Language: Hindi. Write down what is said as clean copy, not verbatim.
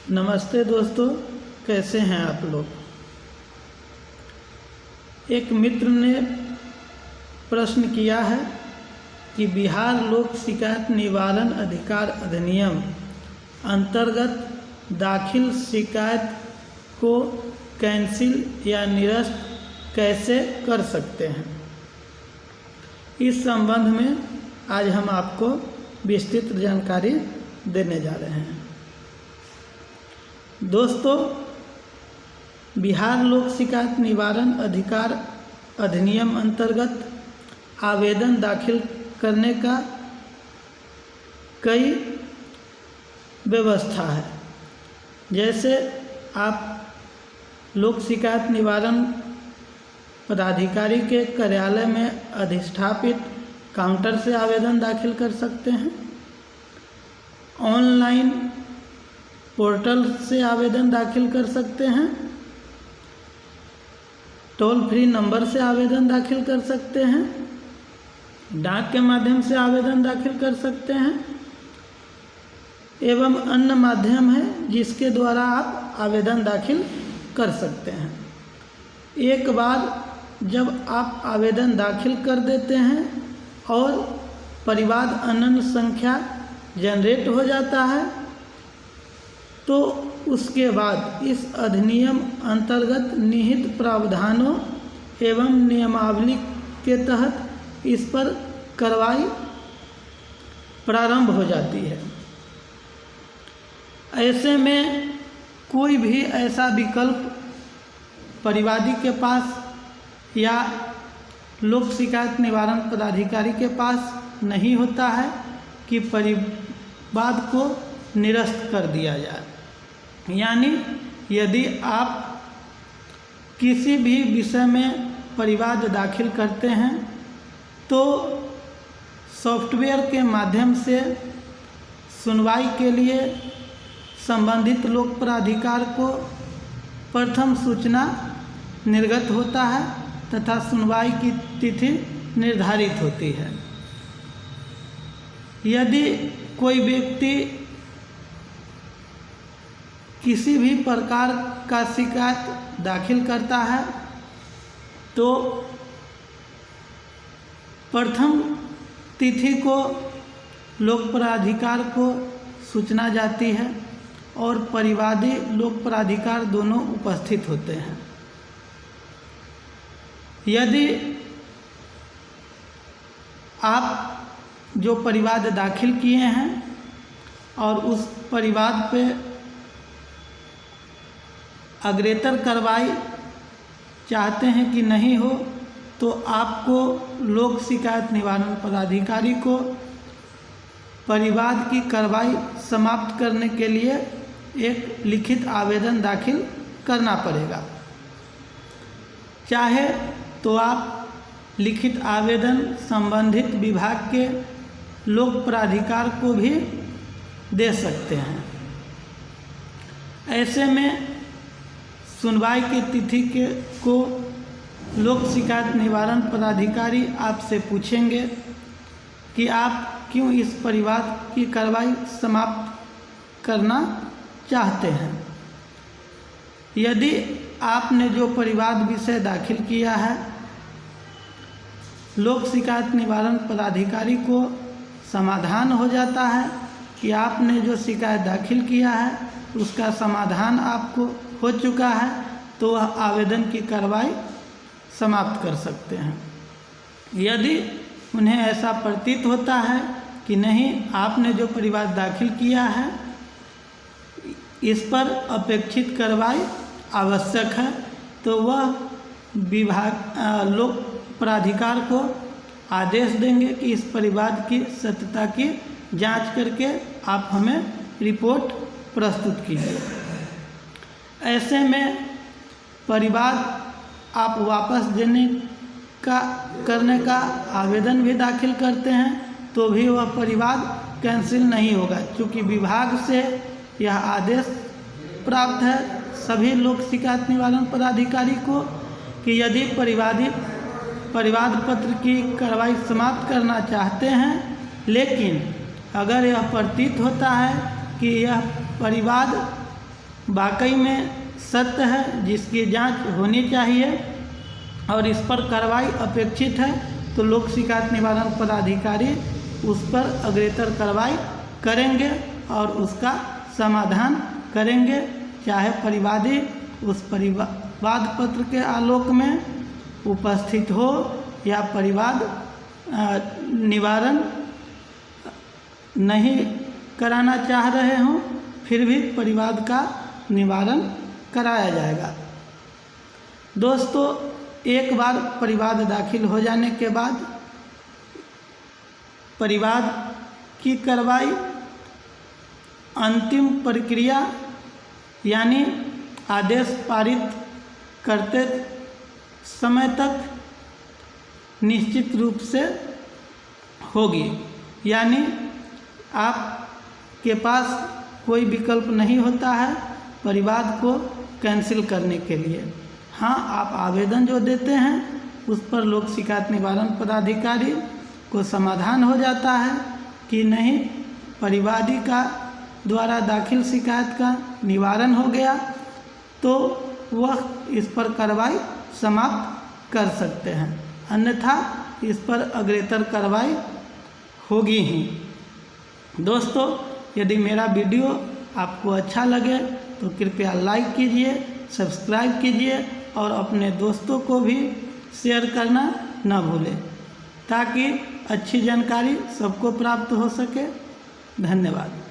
नमस्ते दोस्तों, कैसे हैं आप लोग। एक मित्र ने प्रश्न किया है कि बिहार लोक शिकायत निवारण अधिकार अधिनियम अंतर्गत दाखिल शिकायत को कैंसिल या निरस्त कैसे कर सकते हैं। इस संबंध में आज हम आपको विस्तृत जानकारी देने जा रहे हैं। दोस्तों, बिहार लोक शिकायत निवारण अधिकार अधिनियम अंतर्गत आवेदन दाखिल करने का कई व्यवस्था है। जैसे आप लोक शिकायत निवारण पदाधिकारी के कार्यालय में अधिष्ठापित काउंटर से आवेदन दाखिल कर सकते हैं, ऑनलाइन पोर्टल से आवेदन दाखिल कर सकते हैं, टोल फ्री नंबर से आवेदन दाखिल कर सकते हैं, डाक के माध्यम से आवेदन दाखिल कर सकते हैं एवं अन्य माध्यम है जिसके द्वारा आप आवेदन दाखिल कर सकते हैं। एक बार जब आप आवेदन दाखिल कर देते हैं और परिवाद अनन्य संख्या जनरेट हो जाता है तो उसके बाद इस अधिनियम अंतर्गत निहित प्रावधानों एवं नियमावली के तहत इस पर कार्रवाई प्रारंभ हो जाती है। ऐसे में कोई भी ऐसा विकल्प परिवादी के पास या लोक शिकायत निवारण पदाधिकारी के पास नहीं होता है कि परिवाद को निरस्त कर दिया जाए। यानी यदि आप किसी भी विषय में परिवाद दाखिल करते हैं तो सॉफ्टवेयर के माध्यम से सुनवाई के लिए संबंधित लोक प्राधिकार को प्रथम सूचना निर्गत होता है तथा सुनवाई की तिथि निर्धारित होती है। यदि कोई व्यक्ति किसी भी प्रकार का शिकायत दाखिल करता है तो प्रथम तिथि को लोक प्राधिकार को सूचना जाती है और परिवादी लोक प्राधिकार दोनों उपस्थित होते हैं। यदि आप जो परिवाद दाखिल किए हैं और उस परिवाद पे अग्रेतर कार्रवाई चाहते हैं कि नहीं हो तो आपको लोक शिकायत निवारण पदाधिकारी को परिवाद की कार्रवाई समाप्त करने के लिए एक लिखित आवेदन दाखिल करना पड़ेगा। चाहे तो आप लिखित आवेदन संबंधित विभाग के लोक प्राधिकार को भी दे सकते हैं। ऐसे में सुनवाई की तिथि को लोक शिकायत निवारण पदाधिकारी आपसे पूछेंगे कि आप क्यों इस परिवाद की कार्रवाई समाप्त करना चाहते हैं। यदि आपने जो परिवाद विषय दाखिल किया है लोक शिकायत निवारण पदाधिकारी को समाधान हो जाता है कि आपने जो शिकायत दाखिल किया है उसका समाधान आपको हो चुका है तो वह आवेदन की कार्रवाई समाप्त कर सकते हैं। यदि उन्हें ऐसा प्रतीत होता है कि नहीं, आपने जो परिवाद दाखिल किया है इस पर अपेक्षित कार्रवाई आवश्यक है तो वह विभाग लोक प्राधिकार को आदेश देंगे कि इस परिवाद की सत्यता की जांच करके आप हमें रिपोर्ट प्रस्तुत कीजिए। ऐसे में परिवाद आप वापस देने का करने का आवेदन भी दाखिल करते हैं तो भी वह परिवाद कैंसिल नहीं होगा, क्योंकि विभाग से यह आदेश प्राप्त है सभी लोक शिकायत निवारण पदाधिकारी को कि यदि परिवाद पत्र की कार्रवाई समाप्त करना चाहते हैं लेकिन अगर यह प्रतीत होता है कि यह परिवाद वाकई में सत्य है, जिसकी जांच होनी चाहिए और इस पर कार्रवाई अपेक्षित है, तो लोक शिकायत निवारण पदाधिकारी उस पर अग्रेतर कार्रवाई करेंगे और उसका समाधान करेंगे, चाहे परिवादी उस परिवाद पत्र के आलोक में उपस्थित हो या परिवाद निवारण नहीं कराना चाह रहे हों, फिर भी परिवाद का निवारण कराया जाएगा। दोस्तों, एक बार परिवाद दाखिल हो जाने के बाद परिवाद की कार्रवाई अंतिम प्रक्रिया यानी आदेश पारित करते समय तक निश्चित रूप से होगी, यानी आपके पास कोई विकल्प नहीं होता है परिवाद को कैंसिल करने के लिए। हाँ, आप आवेदन जो देते हैं उस पर लोक शिकायत निवारण पदाधिकारी को समाधान हो जाता है कि नहीं, परिवादी का द्वारा दाखिल शिकायत का निवारण हो गया, तो वह इस पर कार्रवाई समाप्त कर सकते हैं, अन्यथा इस पर अग्रेतर कार्रवाई होगी ही। दोस्तों, यदि मेरा वीडियो आपको अच्छा लगे तो कृपया लाइक कीजिए, सब्सक्राइब कीजिए और अपने दोस्तों को भी शेयर करना न भूलें, ताकि अच्छी जानकारी सबको प्राप्त हो सके। धन्यवाद।